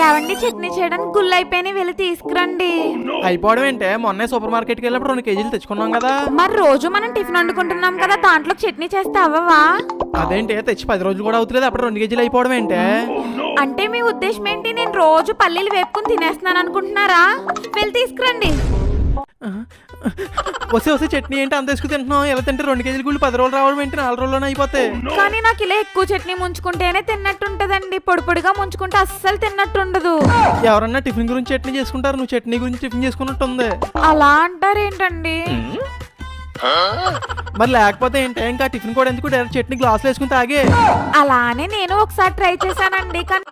ఏవండి చట్నీ చేయడానికి గుళ్ళు అయిపోయినాయి, వెళ్ళి తీసుకురండి. అయిపోవడం ఏంటే, మొన్నే సూపర్ మార్కెట్కి వెళ్ళినప్పుడు 2 కేజీలు తెచ్చుకున్నాం కదా. మరి రోజు మనం టిఫిన్ వండుకుంటున్నాం కదా, దాంట్లో చట్నీ చేస్తే అవ్వవా? అదేంటే తెచ్చి 10 రోజులు కూడా అవుతుంది, అప్పుడు 2 కేజీలు అయిపోవడం ఏంటే? అంటే మీ ఉద్దేశం ఏంటి, నేను రోజు పల్లీలు వేపుకుని తినేస్తున్నాను అనుకుంటున్నారా? వెళ్ళి తీసుకురండి. వస్తే చట్నీ ఏంటి అంత వేసుకు తింటున్నావు? ఎలా తింటే 2 కేజీల గుళ్ళు 10 రోజులు రావడం ఏంటి? 4 రోజుల్లోనే అయిపోతాయి. కానీ నాకు ఇలా ఎక్కువ చట్నీ ముంచుకుంటేనే తిన్నట్టుంటదండి, పొడి పొడిగా ముంచుకుంటే అస్సలు తిన్నట్టుండదు. ఎవరన్నా టిఫిన్ గురించి చట్నీ చేసుకుంటారు, నువ్వు చట్నీ గురించి టిఫిన్ చేసుకున్నట్టు ఉంది. అలా అంటారేంటండి? మరి లేకపోతే ఏంటి, ఇంకా టిఫిన్ కూడా ఎందుకు, డైరెక్ట్ చట్నీ గ్లాసులు వేసుకుని తాగే. అలానే నేను ఒకసారి ట్రై చేశానండి, కానీ